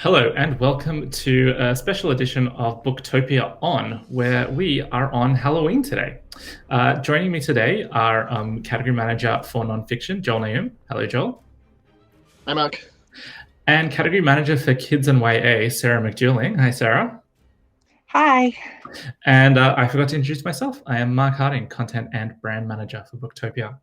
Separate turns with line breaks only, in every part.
Hello and welcome to a special edition of Booktopia On, where we are on Halloween today. Joining me today are category manager for nonfiction, Joel Naoum. Hello, Joel.
Hi, Mark.
And category manager for kids and YA, Sarah McDuling. Hi, Sarah.
Hi.
And I forgot to introduce myself. I am Mark Harding, content and brand manager for Booktopia.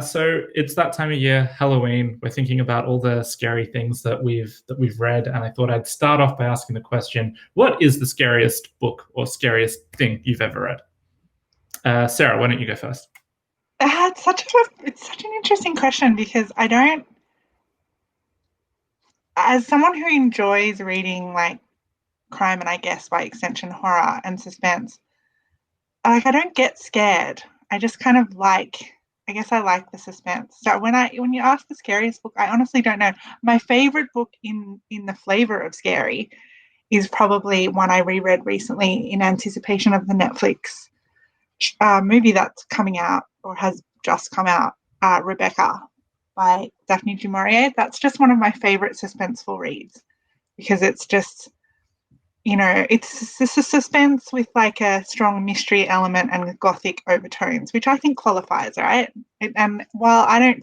So it's that time of year, Halloween. We're thinking about all the scary things that we've read, and I thought I'd start off by asking the question: what is the scariest book or scariest thing you've ever read? Sarah, why don't you go first?
It's such an interesting question because I don't, as someone who enjoys reading like crime and I guess by extension horror and suspense, like I don't get scared. I just kind of I guess I like the suspense. So when you ask the scariest book, I honestly don't know. My favorite book in the flavor of scary is probably one I reread recently in anticipation of the Netflix movie that's coming out or has just come out, Rebecca by Daphne du Maurier. That's just one of my favorite suspenseful reads because it's just, it's a suspense with like a strong mystery element and gothic overtones, which I think qualifies, right? And while I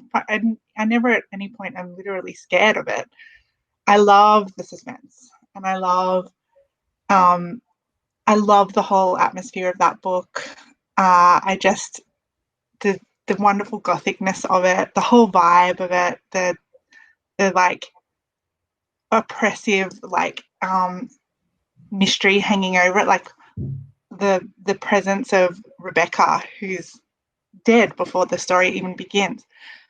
never at any point am literally scared of it, I love the suspense and I love the whole atmosphere of that book. I just the wonderful gothicness of it, the whole vibe of it, the like oppressive mystery hanging over it, like the presence of Rebecca, who's dead before the story even begins,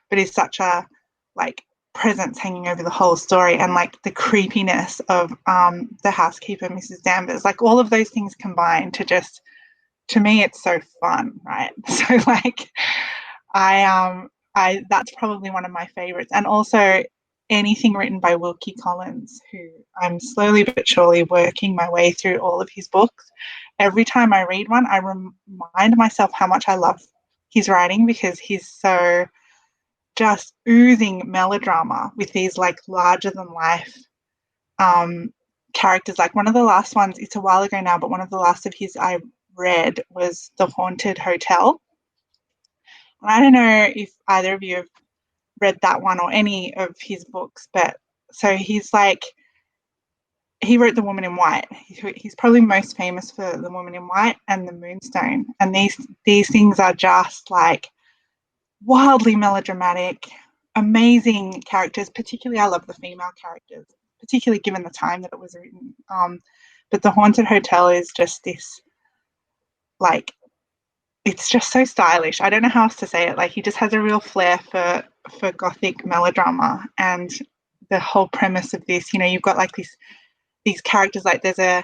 but is such a like presence hanging over the whole story, and like the creepiness of the housekeeper, Mrs. Danvers, like all of those things combined to me it's so fun, right? So like I that's probably one of my favorites, and also anything written by Wilkie Collins, who I'm slowly but surely working my way through all of his books. Every time I read one, I remind myself how much I love his writing because he's so just oozing melodrama with these like larger than life characters. Like one of the last ones, it's a while ago now, but one of the last of his I read was The Haunted Hotel. And I don't know if either of you have read that one or any of his books, but so he wrote The Woman in White. He's probably most famous for The Woman in White and The Moonstone. And these things are just like wildly melodramatic, amazing characters. Particularly, I love the female characters, particularly given the time that it was written. But The Haunted Hotel is just this like, it's just so stylish. I don't know how else to say it. Like he just has a real flair for gothic melodrama, and the whole premise of this, you've got like these characters. Like the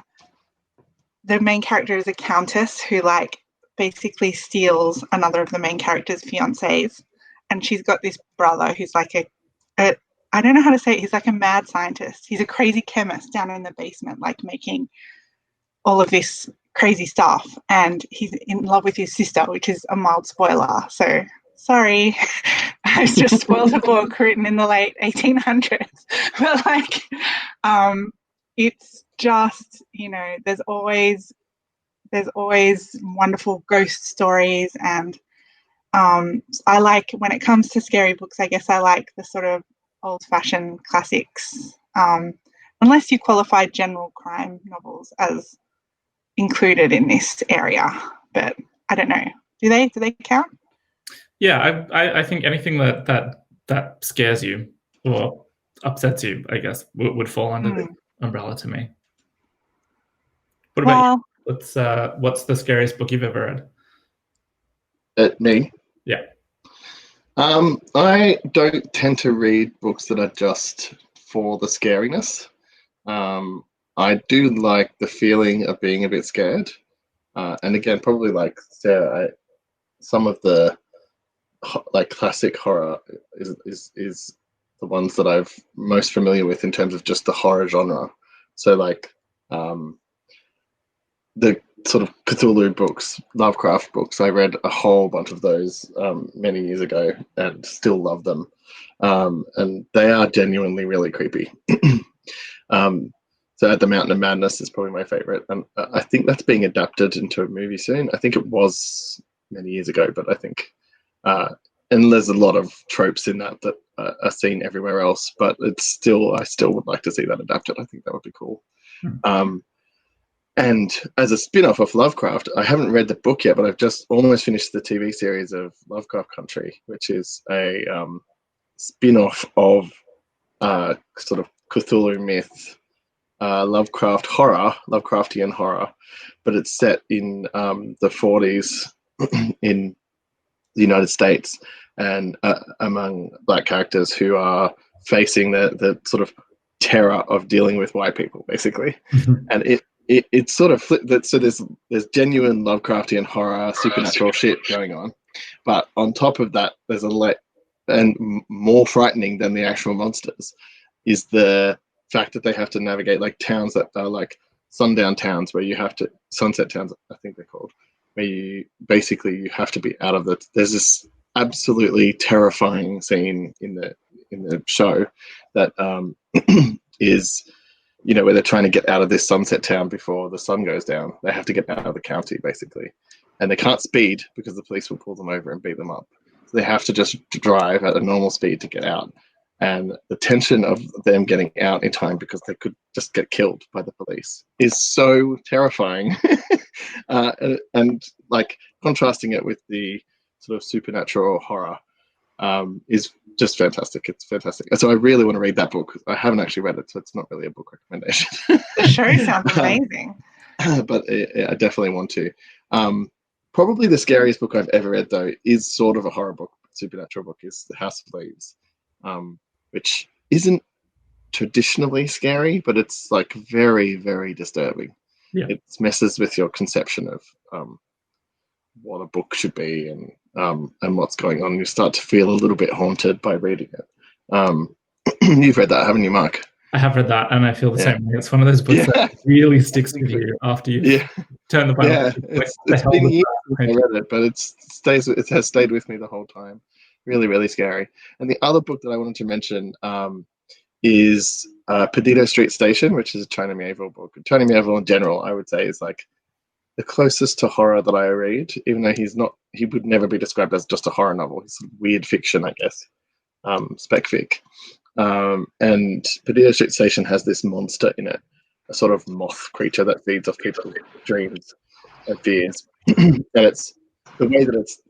main character is a countess who like basically steals another of the main character's fiancés, and she's got this brother who's like a I don't know how to say it. He's like a mad scientist. He's a crazy chemist down in the basement, like making all of this crazy stuff, and he's in love with his sister, which is a mild spoiler. So sorry, I just spoiled a book written in the late 1800s. But like, it's just there's always wonderful ghost stories, and I like when it comes to scary books. I guess I like the sort of old-fashioned classics, unless you qualify general crime novels as included in this area, but I don't know. Do they count?
Yeah, I think anything that scares you or upsets you, I guess, would fall under the umbrella to me. What about you? What's the scariest book you've ever read?
Me?
Yeah.
I don't tend to read books that are just for the scariness. I do like the feeling of being a bit scared. And again, probably like Sarah, some of the like classic horror is the ones that I've most familiar with in terms of just the horror genre. So like the sort of Cthulhu books, Lovecraft books. I read a whole bunch of those many years ago and still love them. And they are genuinely really creepy. So At the Mountain of Madness is probably my favorite, and I think that's being adapted into a movie soon. I think it was many years ago, but I think, and there's a lot of tropes in that are seen everywhere else. But I still would like to see that adapted. I think that would be cool. And as a spin-off of Lovecraft, I haven't read the book yet, but I've just almost finished the TV series of Lovecraft Country, which is a spin-off of sort of Cthulhu myth, Lovecraftian horror, but it's set in the 40s in the United States, and among Black characters who are facing the sort of terror of dealing with white people, basically. And it's sort of flipped that. So there's genuine Lovecraftian horror, supernatural shit going on, but on top of that, there's and more frightening than the actual monsters is the fact that they have to navigate like towns that are like sundown towns where you have to sunset towns, I think they're called, where you have to be out of the. There's this absolutely terrifying scene in the show that is, where they're trying to get out of this sunset town before the sun goes down. They have to get out of the county, basically. And they can't speed because the police will pull them over and beat them up. So they have to just drive at a normal speed to get out. And the tension of them getting out in time because they could just get killed by the police is so terrifying. and like contrasting it with the sort of supernatural horror is just fantastic. It's fantastic. So I really want to read that book. I haven't actually read it, so it's not really a book recommendation.
The show sounds amazing.
But I definitely want to. Probably the scariest book I've ever read, though, is sort of a horror book, supernatural book, is The House of Leaves, which isn't traditionally scary, but it's like very, very disturbing. Yeah. It messes with your conception of what a book should be and what's going on. You start to feel a little bit haunted by reading it. You've read that, haven't you, Mark?
I have read that, and I feel the same way. It's one of those books that really sticks with you after you turn the Bible.
Yeah, it's been years since I read it, but it has stayed with me the whole time. Really, really scary. And the other book that I wanted to mention is Perdido Street Station, which is a China Miéville book. China Miéville in general, I would say, is like the closest to horror that I read, even though he would never be described as just a horror novel. He's weird fiction, I guess, spec fic. And Perdido Street Station has this monster in it, a sort of moth creature that feeds off people's dreams and fears. And it's the way that it's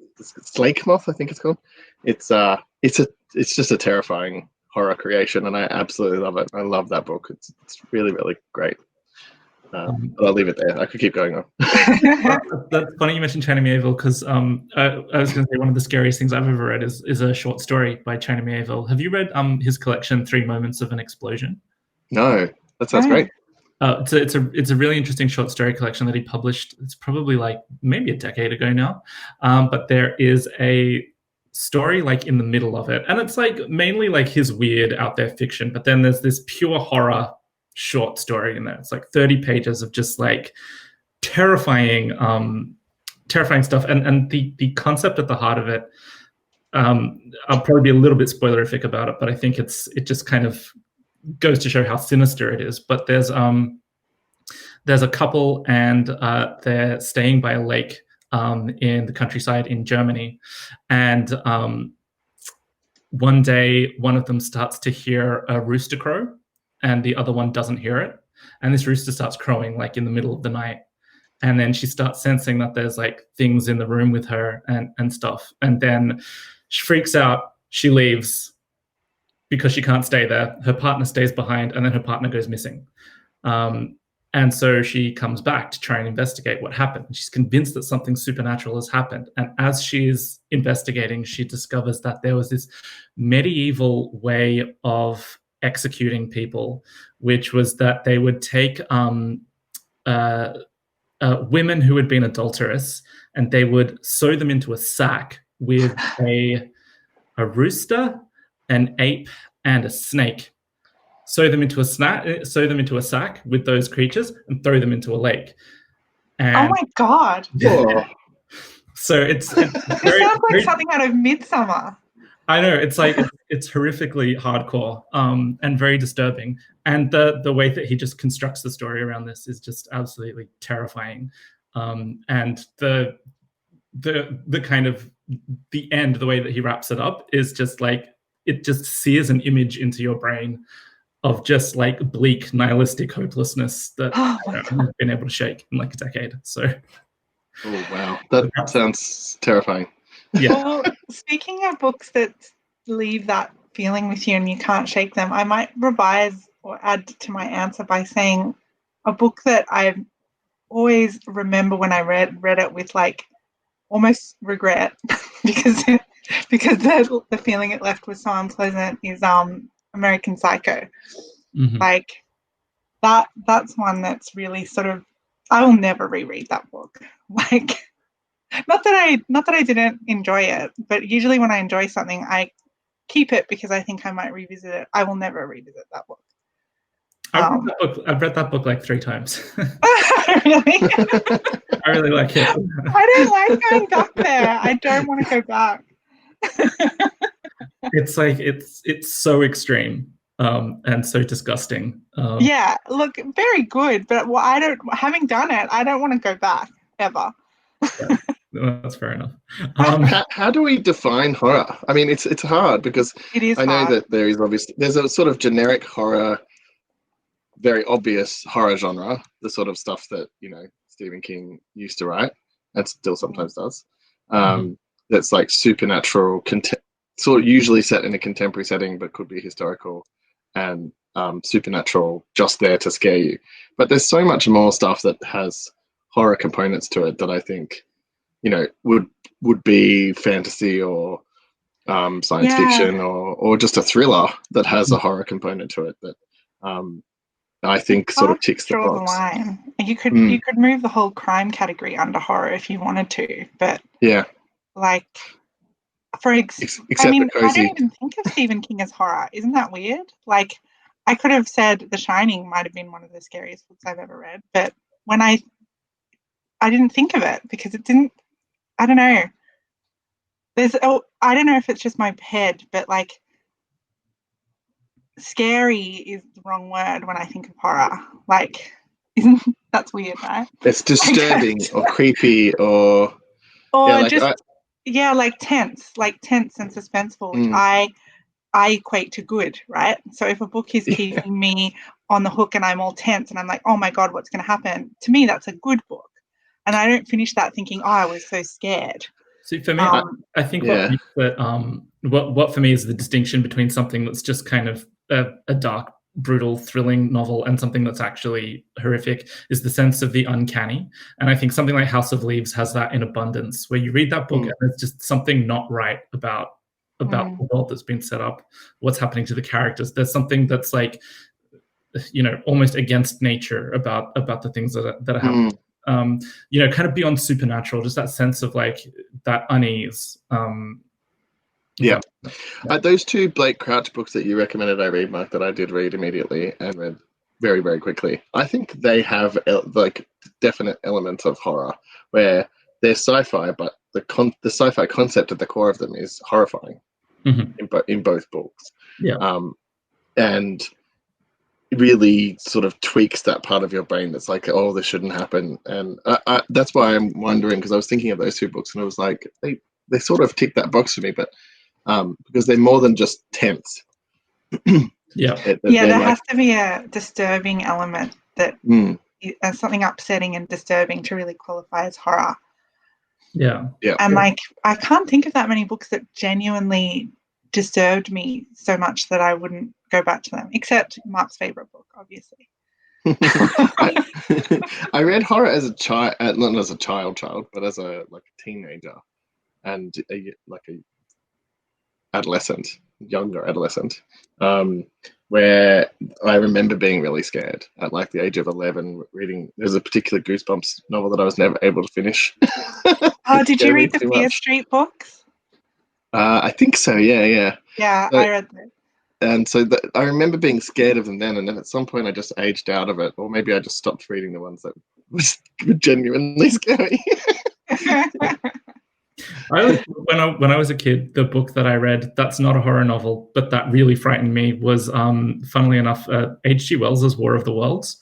slake moth, I think it's called. It's just a terrifying horror creation, and I absolutely love it. I love that book. It's really, really great. But I'll leave it there. I could keep going on.
That's funny you mentioned China Miéville, because I was going to say one of the scariest things I've ever read is a short story by China Miéville. Have you read his collection 3 Moments of an Explosion?
No, that sounds great.
It's a really interesting short story collection that he published. It's probably like maybe a decade ago now, but there is a story like in the middle of it, and it's like mainly like his weird out there fiction, but then there's this pure horror short story in there. It's like 30 pages of just like terrifying stuff, and the concept at the heart of it. I'll probably be a little bit spoilerific about it, but I think it just kind of goes to show how sinister it is. But there's a couple, and they're staying by a lake in the countryside in Germany, and one day one of them starts to hear a rooster crow, and the other one doesn't hear it. And this rooster starts crowing like in the middle of the night. And then she starts sensing that there's like things in the room with her and stuff. And then she freaks out. She leaves because she can't stay there. Her partner stays behind, and then her partner goes missing. And so she comes back to try and investigate what happened. She's convinced that something supernatural has happened. And as she's investigating, she discovers that there was this medieval way of executing people, which was that they would take women who had been adulterous, and they would sew them into a sack with a rooster, an ape, and a snake. Sew them into a sack with those creatures and throw them into a lake. And
oh my God!
So it's
it sounds like something out of Midsummer.
I know it's like it's horrifically hardcore and very disturbing, and the way that he just constructs the story around this is just absolutely terrifying, and the kind of the end, the way that he wraps it up is just like it just sears an image into your brain of just like bleak nihilistic hopelessness that
Oh
I
my
don't know, I've been able to shake in like a decade. So
Oh wow, that sounds terrifying.
yeah.
Well, speaking of books that leave that feeling with you and you can't shake them, I might revise or add to my answer by saying a book that I always remember when I read it with like almost regret because the feeling it left was so unpleasant is American Psycho.
Mhm.
Like that's one that's really sort of, I will never reread that book. Like not that I didn't enjoy it, but usually when I enjoy something I keep it because I think I might revisit it. I will never revisit that book.
I've read that book like 3 times.
Really?
I really like it.
I don't like going back there. I don't want to go back.
It's like it's so extreme and so disgusting.
Yeah, look, very good, but having done it, I don't want to go back ever.
That's fair enough.
How do we define horror? I mean, it's hard because
It is
I know
hard.
that there's a sort of generic horror, very obvious horror genre, the sort of stuff that Stephen King used to write and still sometimes does. That's like supernatural, sort of usually set in a contemporary setting, but could be historical, and supernatural, just there to scare you. But there's so much more stuff that has horror components to it that I think would be fantasy or science fiction or just a thriller that has a horror component to it that I think sort of ticks the
draw the
box.
line. You could move the whole crime category under horror if you wanted to, but
Yeah,
like
except
I mean,
the cozy.
I don't even think of Stephen King as horror. Isn't that weird? Like, I could have said The Shining might have been one of the scariest books I've ever read, but when I didn't think of it because it didn't. I don't know. I don't know if it's just my head, but like, scary is the wrong word when I think of horror. Like, isn't that's weird, right?
It's disturbing or creepy or
like tense and suspenseful, which I equate to good, right? So if a book is keeping me on the hook and I'm all tense and I'm like, oh my God, what's going to happen? To me, that's a good book. And I don't finish that thinking, oh, I was so scared.
See, for me, I think what for me is the distinction between something that's just kind of a dark, brutal, thrilling novel and something that's actually horrific is the sense of the uncanny. And I think something like House of Leaves has that in abundance, where you read that book and there's just something not right about the world that's been set up, what's happening to the characters. There's something that's like, almost against nature about the things that are happening. Kind of beyond supernatural, just that sense of like that unease.
Those 2 Blake Crouch books that you recommended I read, Mark, that I did read immediately and read very, very quickly, I think they have like definite elements of horror where they're sci-fi, but the sci-fi concept at the core of them is horrifying in both books. And really sort of tweaks that part of your brain that's like, oh, this shouldn't happen. And that's why I'm wondering, because I was thinking of those 2 books and I was like, they sort of tick that box for me, but because they're more than just tense.
There has to be a disturbing element that something upsetting and disturbing to really qualify as horror. And like, I can't think of that many books that genuinely disturbed me so much that I wouldn't go back to them, except Mark's favorite book, obviously.
I read horror as a child, not as a child, but as a teenager and a younger adolescent, where I remember being really scared at like the age of 11, reading. There's a particular Goosebumps novel that I was never able to finish.
Oh, did you read the Fear Street books?
I think so, yeah.
Yeah, I read that.
And so I remember being scared of them then, and then at some point I just aged out of it, or maybe I just stopped reading the ones that were genuinely scary.
When I was a kid, the book that I read, that's not a horror novel, but that really frightened me, was funnily enough, H.G. Wells's War of the Worlds.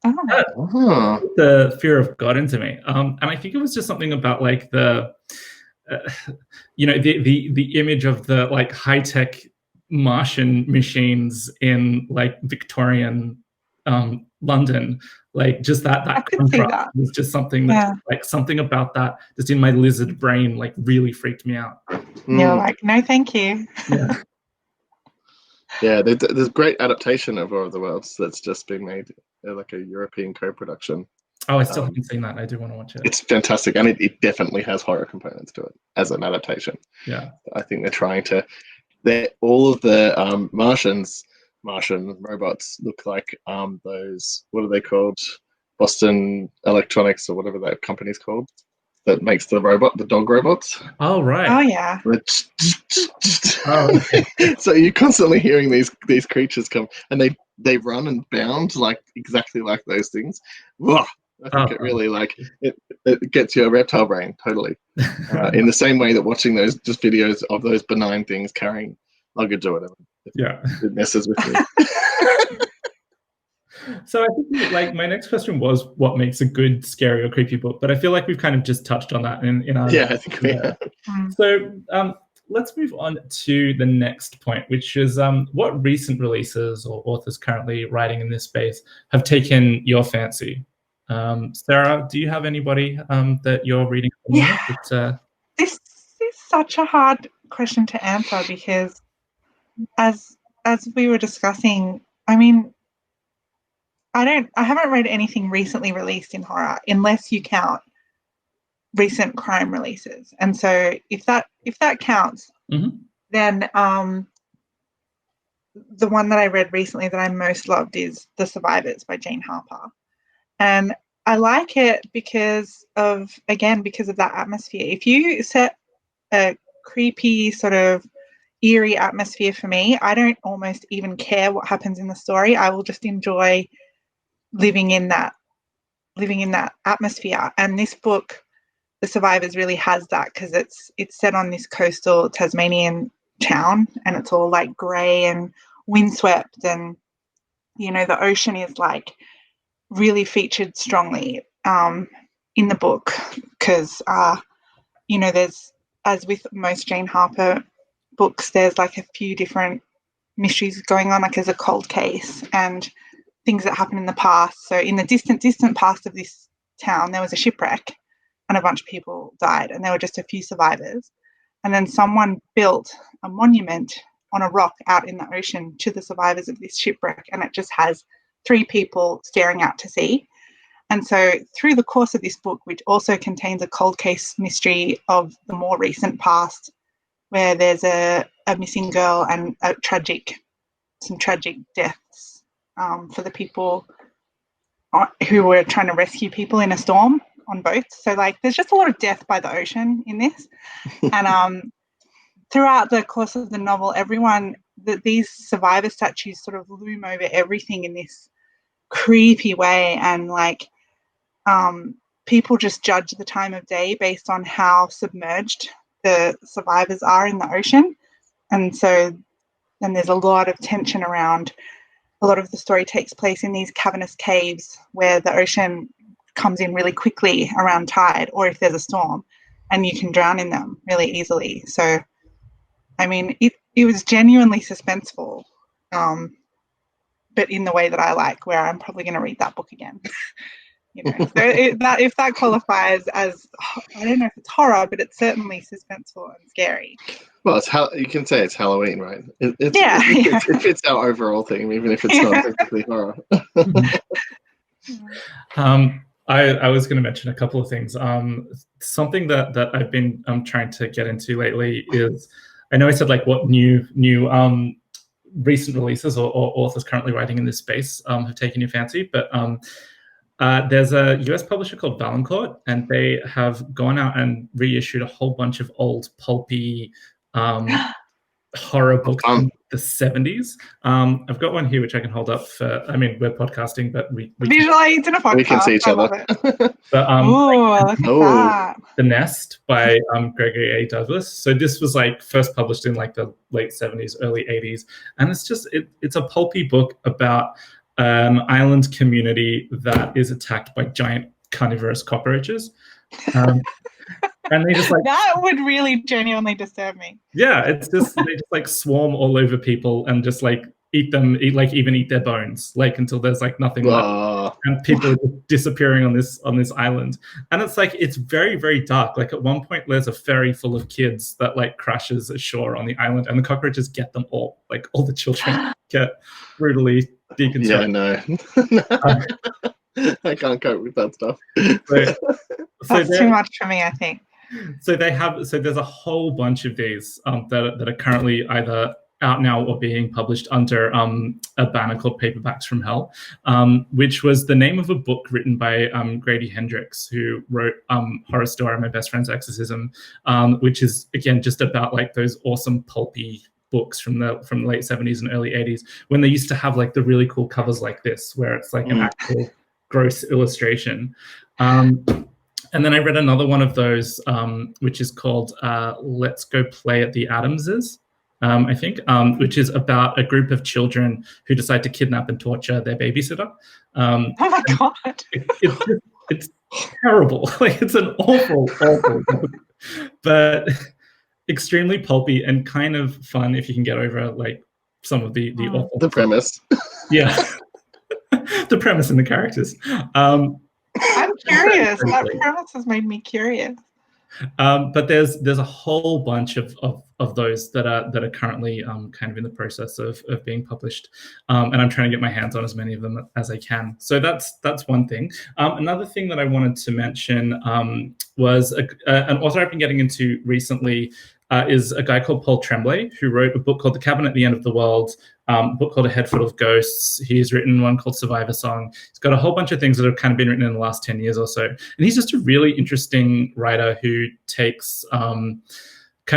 Oh.
The fear of God into me, and I think it was just something about like the the image of the like high tech Martian machines in like Victorian London, like just that
I could see
contrast
that.
was just something that like something about that just in my lizard brain like really freaked me out.
You're like, no, thank you.
Yeah.
Yeah, there's great adaptation of War of the Worlds that's just been made, like a European co-production.
Oh, I still haven't seen that. I do want to watch it.
It's fantastic, and it definitely has horror components to it as an adaptation.
Yeah,
I think they're trying to. All of the Martian robots look like those. What are they called? Boston Electronics or whatever that company's called that makes the dog robots.
Oh right.
Oh yeah.
Oh, okay.
So you're constantly hearing these creatures come, and they run and bound like exactly like those things. Whoa, I think it really it gets your reptile brain totally. In the same way that watching those just videos of those benign things carrying luggage or whatever, it messes with me.
So I think like my next question was what makes a good scary or creepy book, but I feel like we've kind of just touched on that in our
I think we have.
So let's move on to the next point, which is what recent releases or authors currently writing in this space have taken your fancy? Sarah, do you have anybody that you're reading at the moment?
This is such a hard question to answer because as we were discussing, I mean, I haven't read anything recently released in horror unless you count recent crime releases. And so if that counts, then the one that I read recently that I most loved is The Survivors by Jane Harper. And I like it because of that atmosphere. If you set a creepy sort of eerie atmosphere for me, I don't almost even care what happens in the story. I will just enjoy living in that atmosphere. And this book, The Survivors, really has that because it's set on this coastal Tasmanian town, and it's all like grey and windswept, and the ocean is like really featured strongly in the book because there's, as with most Jane Harper books, there's like a few different mysteries going on, like there's a cold case and things that happen in the past. So in the distant past of this town, there was a shipwreck and a bunch of people died, and there were just a few survivors. And then someone built a monument on a rock out in the ocean to the survivors of this shipwreck, and it just has 3 people staring out to sea. And so through the course of this book, which also contains a cold case mystery of the more recent past, where there's a missing girl and some tragic deaths for the people who were trying to rescue people in a storm on boats. So like there's just a lot of death by the ocean in this. And throughout the course of the novel, these survivor statues sort of loom over everything in this creepy way, and like people just judge the time of day based on how submerged the survivors are in the ocean. And so then there's a lot of tension around. A lot of the story takes place in these cavernous caves where the ocean comes in really quickly around tide, or if there's a storm, and you can drown in them really easily. So, I mean, it was genuinely suspenseful, but in the way that I like, where I'm probably going to read that book again. So if that qualifies as, I don't know if it's horror, but it's certainly suspenseful and scary.
Well, you can say it's Halloween, right? It fits our overall theme, even if it's not technically horror.
I was going to mention a couple of things. Something that I've been trying to get into lately is, I know I said like what new recent releases or authors currently writing in this space have taken your fancy, but there's a US publisher called Valancourt, and they have gone out and reissued a whole bunch of old pulpy horror books
Um,
from the 70s. I've got one here which I can hold up for. I mean, we're podcasting, but we can,
Visual aids in a
we can see
podcast.
each
I
other.
love it.
but
Oh, look at
Oh.
that.
The Nest by Gregory A. Douglas. So this was like first published in like the late 70s, early 80s, and it's just it's a pulpy book about an island community that is attacked by giant carnivorous cockroaches. And they just like
That would really genuinely disturb me.
yeah, it's just they just like swarm all over people and just like eat their bones, like until there's like nothing left. And people are just disappearing on this island. And it's like it's very, very dark. Like at one point there's a ferry full of kids that like crashes ashore on the island and the cockroaches get them all. Like all the children get brutally deconstructed.
Yeah, no. I can't cope with that stuff.
That's too much for me, I think.
So there's a whole bunch of these that are currently either out now or being published under a banner called Paperbacks from Hell, which was the name of a book written by Grady Hendrix, who wrote Horror Story, My Best Friend's Exorcism, which is again just about like those awesome pulpy books from the late 70s and early 80s when they used to have like the really cool covers like this where it's like an actual gross illustration. And then I read another one of those, which is called Let's Go Play at the Adamses, I think, which is about a group of children who decide to kidnap and torture their babysitter.
Oh my God.
It's terrible. Like it's an awful book, but extremely pulpy and kind of fun if you can get over like some of the awful
the premise.
Yeah. The premise and the characters.
I'm curious. That premise has made me curious.
But there's a whole bunch of those that are currently kind of in the process of being published, and I'm trying to get my hands on as many of them as I can. So that's one thing. Another thing that I wanted to mention was an author I've been getting into recently. Is a guy called Paul Tremblay, who wrote a book called The Cabin at the End of the World, a book called A Head Full of Ghosts. He's written one called Survivor Song. He's got a whole bunch of things that have kind of been written in the last 10 years or so. And he's just a really interesting writer who takes kind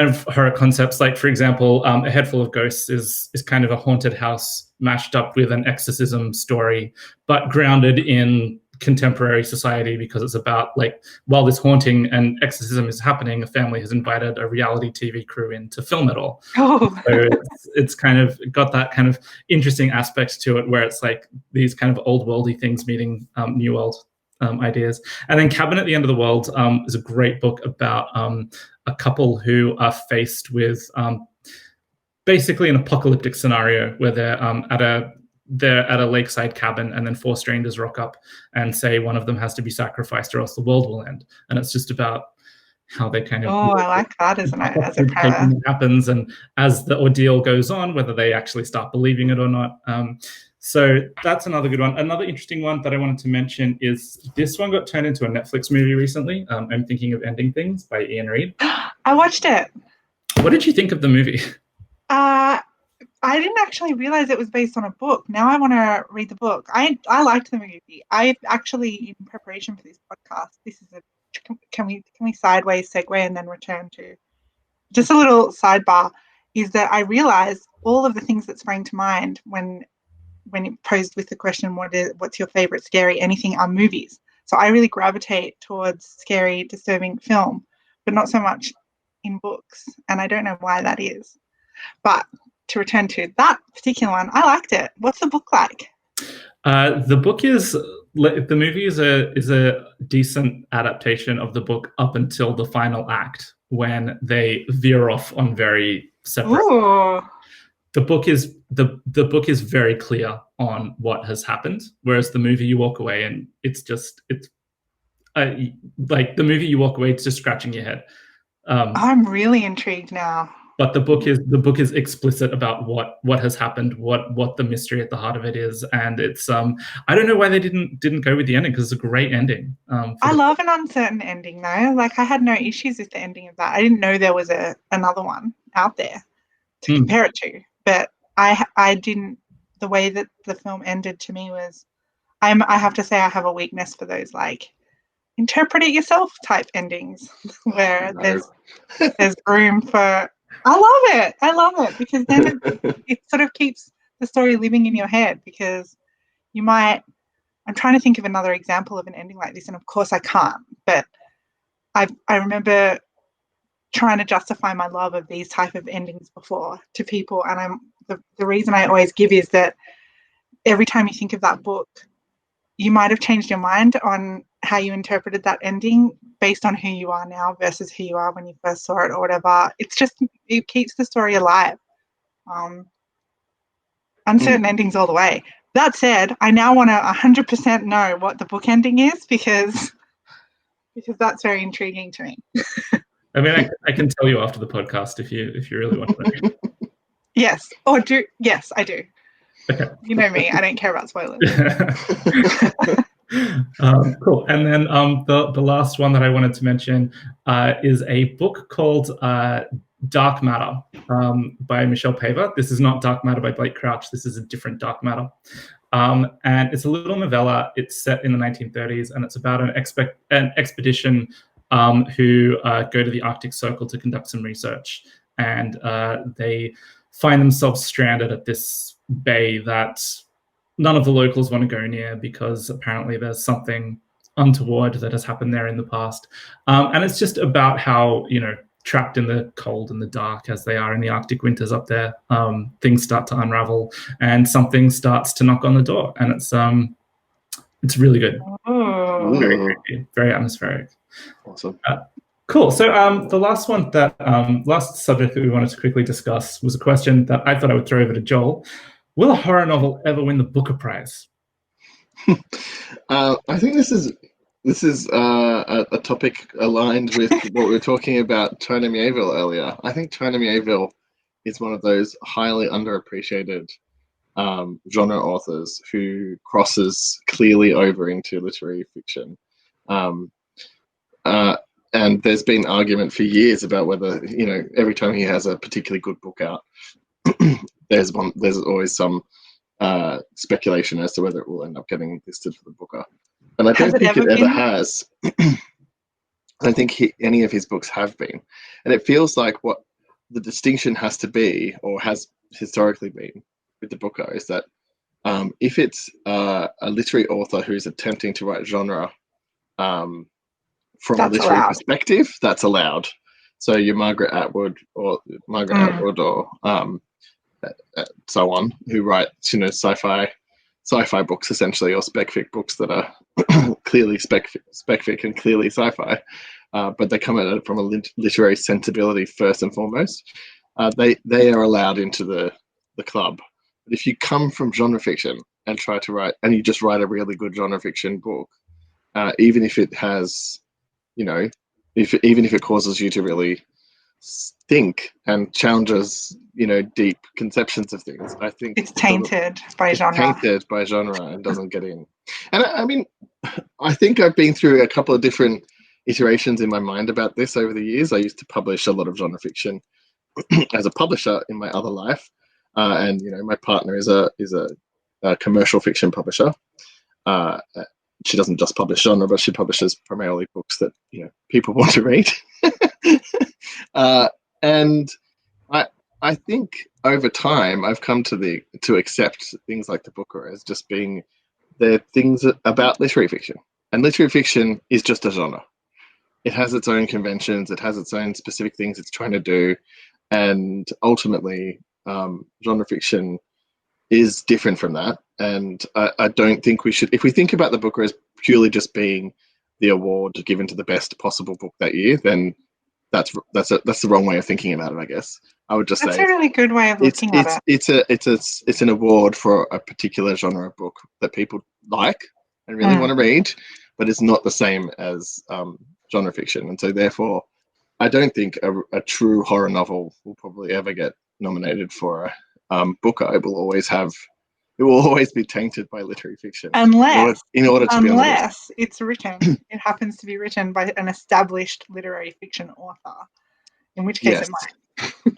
of horror concepts. Like, for example, A Head Full of Ghosts is kind of a haunted house mashed up with an exorcism story, but grounded in contemporary society because it's about like while this haunting and exorcism is happening, a family has invited a reality TV crew in to film it all. So it's kind of got that kind of interesting aspect to it where it's like these kind of old worldy things meeting new world ideas. And then Cabin at the End of the World is a great book about a couple who are faced with basically an apocalyptic scenario where they're at a lakeside cabin and then 4 strangers rock up and say one of them has to be sacrificed or else the world will end. And it's just about how they kind of...
Oh, I like that, isn't it, as a premise?
Happens, and as the ordeal goes on, whether they actually start believing it or not. So that's another good one. Another interesting one that I wanted to mention is this one got turned into a Netflix movie recently. I'm Thinking of Ending Things by Ian Reid.
I watched it.
What did you think of the movie?
I didn't actually realize it was based on a book. Now I want to read the book. I liked the movie. I actually, in preparation for this podcast, can we sideways segue and then return to just a little sidebar, is that I realized all of the things that sprang to mind when it posed with the question, what's your favorite scary anything, are movies. So I really gravitate towards scary, disturbing film, but not so much in books. And I don't know why that is. But to return to that particular one, I liked it. What's the book like?
The movie is a decent adaptation of the book up until the final act when they veer off on very separate.
Ooh.
The book is very clear on what has happened, whereas the movie you walk away and it's like the movie you walk away it's just scratching your head.
I'm really intrigued now.
But the book is explicit about what has happened, what the mystery at the heart of it is, and it's I don't know why they didn't go with the ending because it's a great ending.
I love an uncertain ending though. Like I had no issues with the ending of that. I didn't know there was another one out there to compare it to, but I didn't. The way that the film ended to me was, I have to say I have a weakness for those like interpret it yourself type endings where there's room for I love it because then it sort of keeps the story living in your head because you might. I'm trying to think of another example of an ending like this, and of course I can't. But I remember trying to justify my love of these type of endings before to people, and the reason I always give is that every time you think of that book, you might have changed your mind on how you interpreted that ending based on who you are now versus who you are when you first saw it or whatever. It's just, it keeps the story alive. Uncertain endings all the way. That said, I now want to 100% know what the book ending is because that's very intriguing to me.
I mean, I can tell you after the podcast if you really want to know.
Yes, yes, I do. Okay. You know me, I don't care about spoilers.
Cool. And then the last one that I wanted to mention is a book called Dark Matter by Michelle Paver. This is not Dark Matter by Blake Crouch. This is a different Dark Matter. And it's a little novella. It's set in the 1930s, and it's about an expedition who go to the Arctic Circle to conduct some research. And they find themselves stranded at this bay that none of the locals want to go near because apparently there's something untoward that has happened there in the past. And it's just about how, trapped in the cold and the dark as they are in the Arctic winters up there, things start to unravel and something starts to knock on the door. And it's really good.
Oh.
Very creepy, very atmospheric.
Awesome.
Cool. So the last subject that we wanted to quickly discuss was a question that I thought I would throw over to Joel. Will a horror novel ever win the Booker Prize?
I think this is a topic aligned with what we were talking about China Mieville earlier. I think China Mieville is one of those highly underappreciated genre authors who crosses clearly over into literary fiction. And there's been argument for years about whether, every time he has a particularly good book out, there's always some speculation as to whether it will end up getting listed for the Booker. And I don't think it ever has. I don't think any of his books have been. And it feels like what the distinction has to be, or has historically been, with the Booker is that if it's a literary author who's attempting to write genre from a literary perspective, that's allowed. So your Margaret Atwood or so on, who write sci-fi books essentially, or spec fic books that are clearly spec fic and clearly sci-fi, but they come at it from a literary sensibility first and foremost. They are allowed into the club. But if you come from genre fiction and try to write, and you just write a really good genre fiction book, even if it has, even if it causes you to really think and challenges, deep conceptions of things, I think
it's tainted by genre
and doesn't get in. And I mean, I think I've been through a couple of different iterations in my mind about this over the years. I used to publish a lot of genre fiction as a publisher in my other life, and my partner is a commercial fiction publisher. She doesn't just publish genre, but she publishes primarily books that people want to read. And I think over time I've come to accept things like the Booker as just being the things about literary fiction, and literary fiction is just a genre. It has its own conventions, it has its own specific things it's trying to do, and ultimately genre fiction is different from that. And I don't think we should, if we think about the Booker as purely just being the award given to the best possible book that year, then that's the wrong way of thinking about it, I guess. I would just say
that's a really good way of looking at
it. It's an award for a particular genre of book that people like and really want to read, but it's not the same as genre fiction. And so therefore, I don't think a true horror novel will probably ever get nominated for a Booker. It will always be tainted by literary fiction,
unless
it's
written. It happens to be written by an established literary fiction author, in which case it might.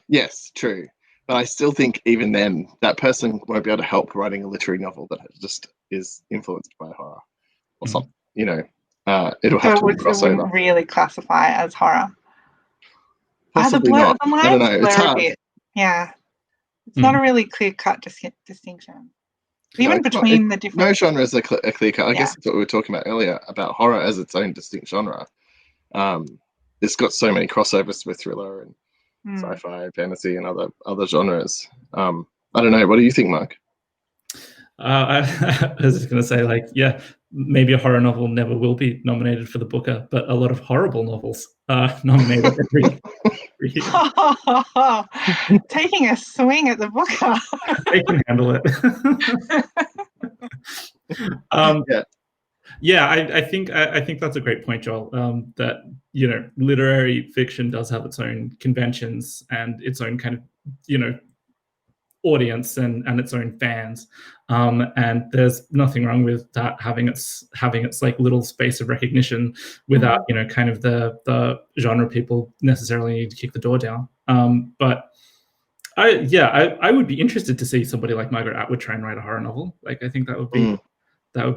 Yes, true. But I still think even then, that person won't be able to help writing a literary novel that just is influenced by horror or something. It'll have to cross over.
It wouldn't really classify as horror.
Possibly not.
The
I don't
lines
know. It's
blur a
hard.
bit. Yeah. It's not a really clear-cut distinction.
No,
Even between the different...
No genre is a clear cut. I guess that's what we were talking about earlier, about horror as its own distinct genre. It's got so many crossovers with thriller and sci-fi, fantasy, and other genres. I don't know. What do you think, Mark?
I was just going to say, like, yeah, maybe a horror novel never will be nominated for the Booker, but a lot of horrible novels are nominated every year.
Taking a swing at the Booker.
They can handle it. Yeah, I think that's a great point, Joel. That, you know, literary fiction does have its own conventions and its own kind of, you know, audience and its own fans, and there's nothing wrong with that having its like little space of recognition without you know, kind of the genre people necessarily need to kick the door down. But I would be interested to see somebody like Margaret Atwood try and write a horror novel. Like, I think that would be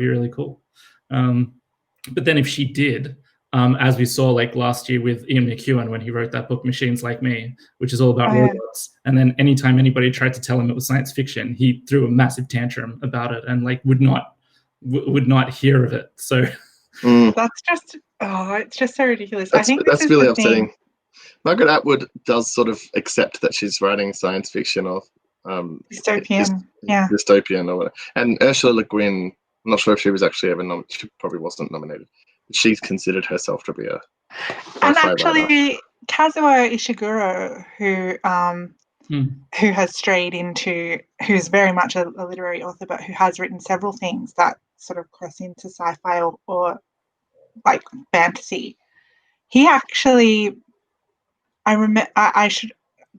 really cool. But then if she did, as we saw like last year with Ian McEwan when he wrote that book Machines Like Me, which is all about robots, and then anytime anybody tried to tell him it was science fiction, he threw a massive tantrum about it and like would not hear of it. So
that's just it's just so ridiculous. I think
that's really upsetting. Margaret Atwood does sort of accept that she's writing science fiction or
dystopian,
dystopian or whatever. And Ursula Le Guin, I'm not sure if she was actually ever she probably wasn't nominated. She's considered herself to be a
and actually Kazuo Ishiguro, who has strayed into, who's very much a literary author, but who has written several things that sort of cross into sci-fi or like fantasy. He actually, I should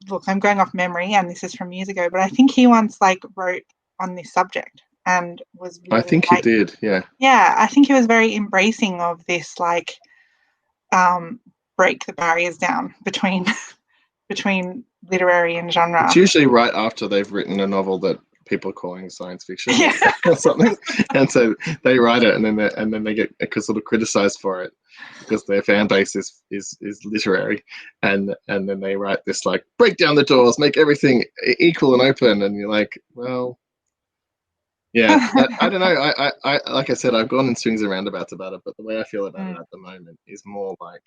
look, I'm going off memory and this is from years ago, but I think he once like wrote on this subject and was really,
I think he did, yeah.
Yeah, I think he was very embracing of this, like, break the barriers down between literary and genre.
It's usually right after they've written a novel that people are calling science fiction or something, and so they write it, and then they get sort of criticized for it because their fan base is literary, and then they write this like break down the doors, make everything equal and open, and you're like, well. Yeah, I don't know. I like I said, I've gone in swings and roundabouts about it, but the way I feel about it at the moment is more like,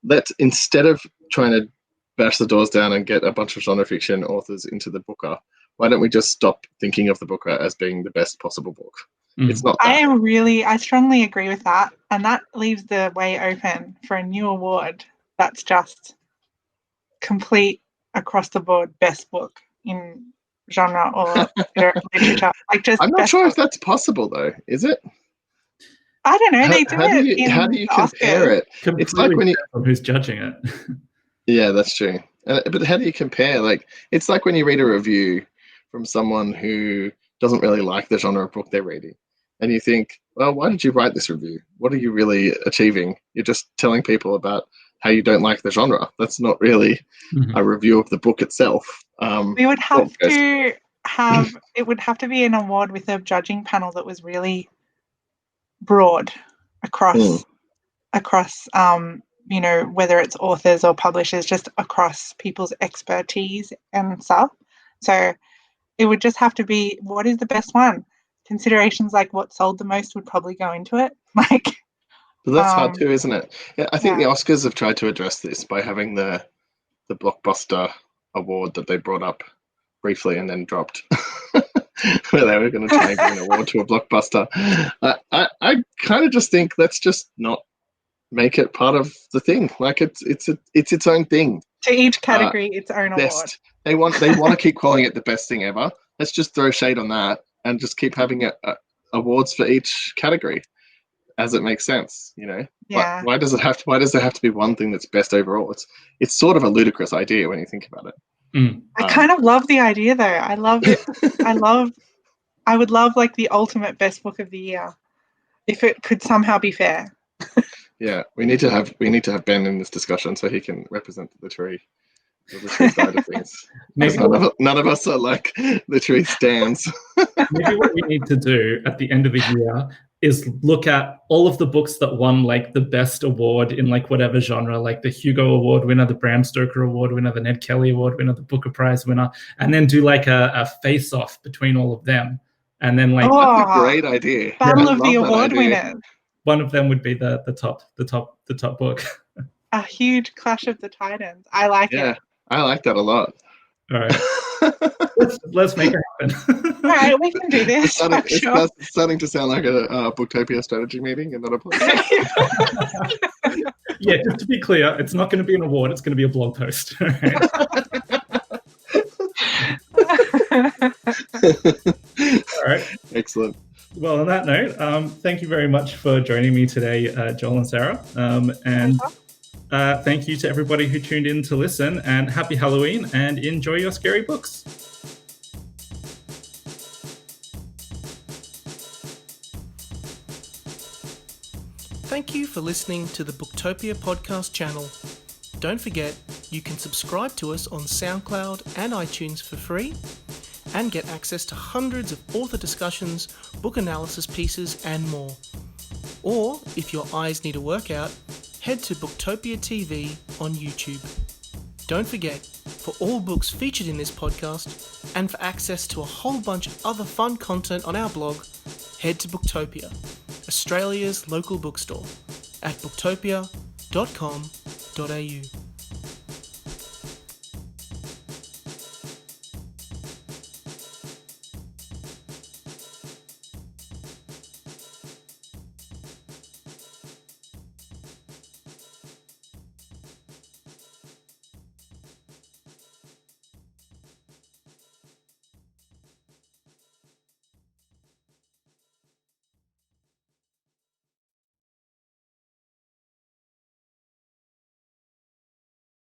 let's, instead of trying to bash the doors down and get a bunch of genre fiction authors into the Booker, why don't we just stop thinking of the Booker as being the best possible book? It's not that.
I strongly agree with that, and that leaves the way open for a new award that's just complete across the board best book in genre or literature. Like, just
I'm not sure if that's possible though, is it?
I don't know. They do it.
How do you compare it?
It's like when who's judging it.
Yeah, that's true. But how do you compare? Like, it's like when you read a review from someone who doesn't really like the genre of book they're reading, and you think, well, why did you write this review? What are you really achieving? You're just telling people about how you don't like the genre. That's not really a review of the book itself.
We would have to have, it would have to be an award with a judging panel that was really broad across you know, whether it's authors or publishers, just across people's expertise and stuff. So it would just have to be, what is the best one? Considerations like what sold the most would probably go into it. Like,
but that's hard too, isn't it? Yeah, I think the Oscars have tried to address this by having the blockbuster award that they brought up briefly and then dropped, where they were going to try and give an award to a blockbuster. I kind of just think let's just not make it part of the thing. Like, it's its own thing.
To each category, its own award.
They want to keep calling it the best thing ever. Let's just throw shade on that and just keep having awards for each category as it makes sense, you know.
Yeah.
Why does there have to be one thing that's best overall? It's sort of a ludicrous idea when you think about it.
I kind of love the idea though. I love it. I would love like the ultimate best book of the year if it could somehow be fair.
Yeah, we need to have Ben in this discussion so he can represent the literary side of things. None of us are like literary stands.
Maybe what we need to do at the end of the year is look at all of the books that won like the best award in like whatever genre, like the Hugo Award winner, the Bram Stoker Award winner, the Ned Kelly Award winner, the Booker Prize winner, and then do like a face-off between all of them. And then like
That's a great idea.
Battle
I
of the
love that
award
idea.
winners.
one of them would be the top book.
A huge Clash of the Titans. I like
Yeah,
it.
I like that a lot.
All right. let's make it happen.
All right, we can do this.
It's starting to sound like a Booktopia strategy meeting and not a podcast.
Yeah, just to be clear, it's not going to be an award, it's going to be a blog post. All right.
Excellent.
Well, on that note, thank you very much for joining me today, Joel and Sarah. And thank you to everybody who tuned in to listen, and happy Halloween, and enjoy your scary books.
Thank you for listening to the Booktopia podcast channel. Don't forget, you can subscribe to us on SoundCloud and iTunes for free, and get access to hundreds of author discussions, book analysis pieces, and more. Or, if your eyes need a workout, head to Booktopia TV on YouTube. Don't forget, for all books featured in this podcast, and for access to a whole bunch of other fun content on our blog, head to Booktopia, Australia's local bookstore, at booktopia.com.au.